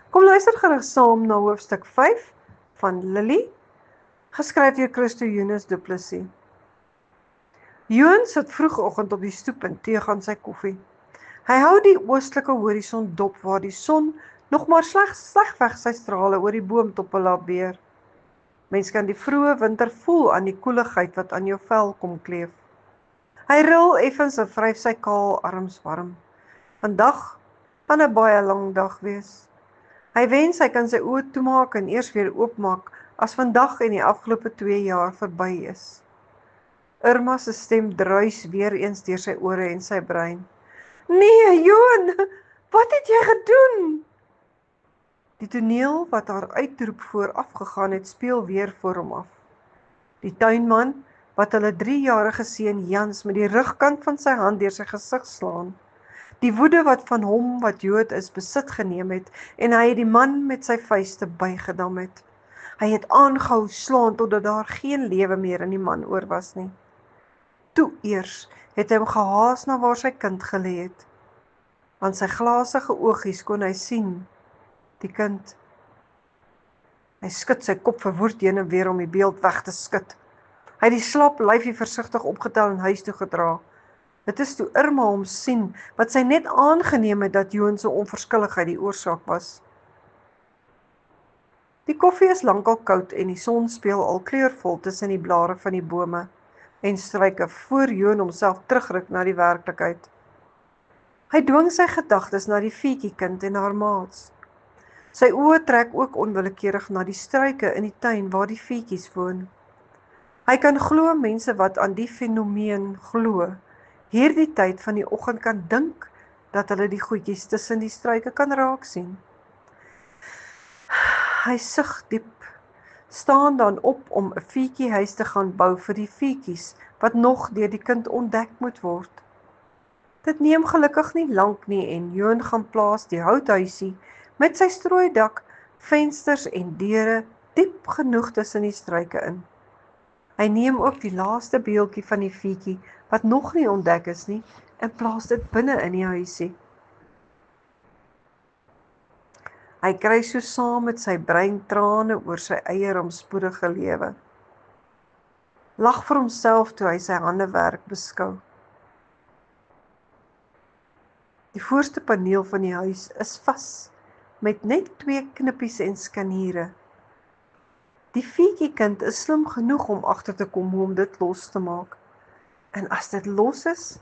Kom luister gerus saam na hoofstuk 5 van Lily, geskryf deur Christo Eunice Du Plessis. Johan sit vroegoggend op die stoep en teeg aan sy koffie. Hy hou die oostelike horison dop waar die son nog maar slegweg sy strale oor die boomtoppe laat beer. Mens kan die vroeë winter voel aan die koeligheid wat aan jou vel kom kleef. Hy ril effens en vryf sy kaal arms warm. Vandag gaan 'n baie lang dag wees. Hy wens hy kan sy oë toemaak en eers weer oopmaak as vandag en die afgelope 2 jaar verby is. Irma se stem druis weer eens deur sy ore en sy brein. Nee, Johan, wat het jy gedoen? Die toneel wat haar uitroep voorafgegaan het, speel weer voor hom af. Die tuinman wat hulle 3-jarige seun Jans met die rugkant van sy hand deur sy gesig slaan. Die woede wat van hom wat Jood is besit geneem het en hy het die man met sy vuiste bygedam het. Hy het aangehou slaan totdat daar geen lewe meer in die man oor was nie. Toe eers het hy hom gehaas na waar sy kind gelê het. Aan sy glasige oogies kon hy sien, die kind. Hy skud sy kop verwoed heen en weer om die beeld weg te skud. Hy het die slap lyfie versigtig opgetel en huis toe gedra. Dit is toe Irma hom sien, wat sy net aangeneem het dat Johan se onverskilligheid die oorsaak was. Die koffie is lankal koud en die son speel al kleurvol tussen die blare van die bome en struike voor Johan homself terugruk na die werklikheid. Hy dwing sy gedagtes na die fietjiekind en haar maats. Sy oë trek ook onwillekeurig na die struike in die tuin waar die fietjies woon. Hy kan glo mense wat aan die fenomeen glo, hierdie tyd van die oggend kan dink dat hulle die goedjies tussen die struike kan raak sien. Hy sug diep, staan dan op om 'n fietjiehuis te gaan bou vir die fietjies wat nog deur die kind ontdek moet word. Dit neem gelukkig nie lank nie en Johan gaan plaas die houthuisie met sy strooidak, vensters en deure diep genoeg tussen die struike in. Hy neem ook die laaste beeltjie van die fietjie wat nog nie ontdek is nie en plaas dit binne in die huisie. Hy kry so saam met sy brein trane oor sy eie rampspoedige lewe. Lag vir homself toe hy sy handewerk beskou. Die voorste paneel van die huis is vas met net 2 knippies en skaniere. Die fietjiekind is slim genoeg om agter te kom hoe om dit los te maak. En as dit los is,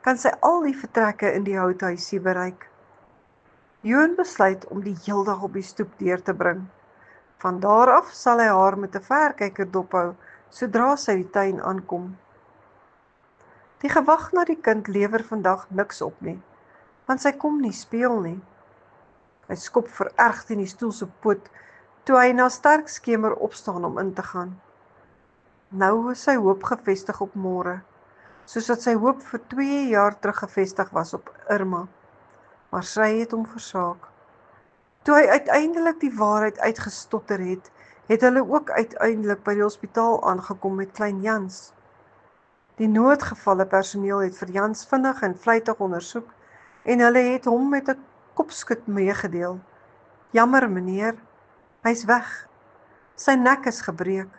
kan sy al die vertrekke in die houthuisie bereik. Johan besluit om die heeldag op die stoep deur te bring. Van daar af sal hy haar met 'n verkyker dophou, sodra sy die tuin aankom. Die gewag na die kind lewer vandag niks op nie, want sy kom nie speel nie. Hy skop verergd in die stoel se poot, toe hy na sterk skemer opstaan om in te gaan. Nou is sy hoop gevestig op môre, soos wat sy hoop vir 2 jaar terug gevestig was op Irma. Maar sy het hom versaak. Toe hy uiteindelik die waarheid uitgestotter het, het hulle ook uiteindelik by die hospitaal aangekom met klein Jans. Die noodgevalle personeel het vir Jans vinnig en vlytig ondersoek en hulle het hom met 'n kopskud meegedeel. Jammer meneer, hy's weg. Sy nek is gebreek.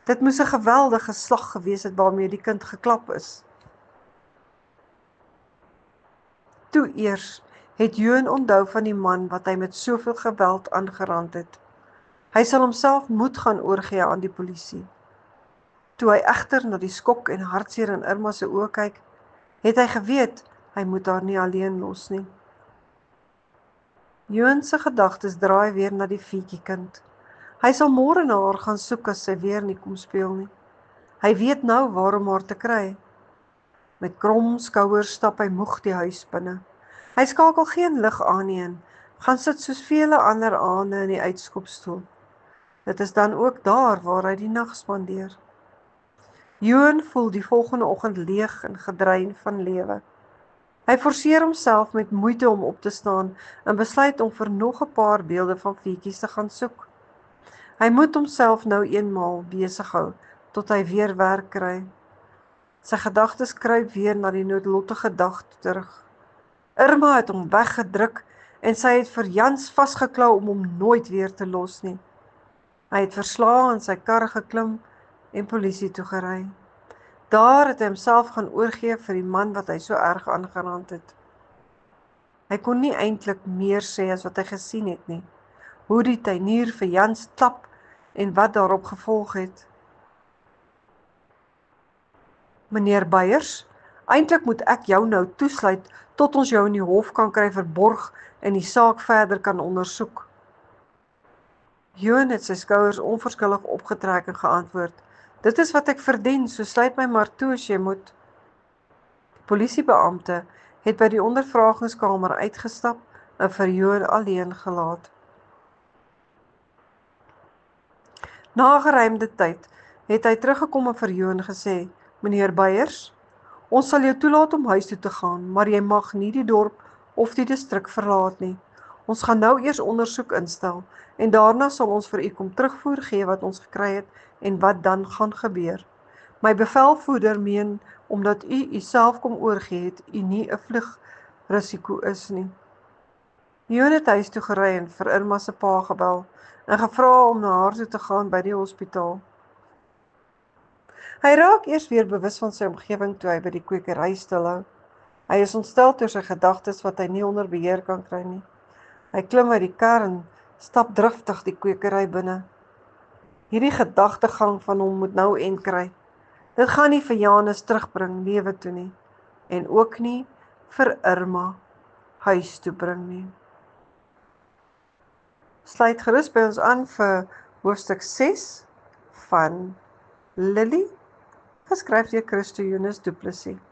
Dit moes 'n geweldige slag gewees het waarmee die kind geklap is. Toe eers het Johan onthou van die man wat hy met soveel geweld aangerand het. Hy sal homself moet gaan oorgee aan die polisie. Toe hy egter na die skok en hartseer in Irma se oë kyk, het hy geweet hy moet haar nie alleen los nie. Johan se gedagtes draai weer na die fietjiekind. Hy sal môre na haar gaan soek as sy weer nie kom speel nie. Hy weet nou waar om haar te kry. Met krom skouers stap hy moeg die huis binne. Hy skakel geen lig aan nie en gaan sit soos vele ander aande in die uitskopstoel. Dit is dan ook daar waar hy die nag spandeer. Johan voel die volgende oggend leeg en gedrein van lewe. Hy forceer homself met moeite om op te staan en besluit om vir nog 'n paar beelde van fietjies te gaan soek. Hy moet homself nou eenmaal besig hou tot hy weer werk kry. Sy gedagtes kruip weer na die noodlottige dag terug. Irma het hom weggedruk en sy het vir Jans vasgeklou om hom nooit weer te los nie. Hy het verslae in sy kar geklim en polisie toe gery. Daar het hy homself gaan oorgee vir die man wat hy so erg aangerand het. Hy kon nie eintlik meer sê as wat hy gesien het nie. Hoe die tuinier vir Jans klap en wat daarop gevolg het. Meneer Beyers, eintlik moet ek jou nou toesluit tot ons jou in die hof kan kry verborg en die saak verder kan ondersoek. Johan het sy skouers onverskillig opgetrek en geantwoord, dit is wat ek verdien, so sluit my maar toe as jy moet. Die polisiebeampte het by die ondervragingskamer uitgestap en vir Johan alleen gelaat. Na 'n geruimde tyd het hy teruggekom en vir Johan gesê, meneer Beyers, ons sal jou toelaat om huis toe te gaan, maar jy mag nie die dorp of die distrik verlaat nie. Ons gaan nou eers ondersoek instel en daarna sal ons vir u kom terugvoer gee wat ons gekry het en wat dan gaan gebeur. My bevelvoerder meen, omdat u self kom oorgee het, u nie 'n vlugrisiko is nie. Johan het huis toe gery en vir Irma se pa gebel en gevra om na haar toe te gaan by die hospitaal. Hy raak eers weer bewus van sy omgewing toe hy by die kwekery stilhou. Hy is ontstel deur sy gedagtes wat hy nie onder beheer kan kry nie. Hy klim uit die kar en stap driftig die kwekery binne. Hierdie gedagtegang van hom moet nou end kry. Dit gaan nie vir Janus terugbring lewe toe nie en ook nie vir Irma huis toe bring nie. Sluit gerus by ons aan vir hoofstuk 6 van Lily, geskryf deur Christo Jonas Du Plessis.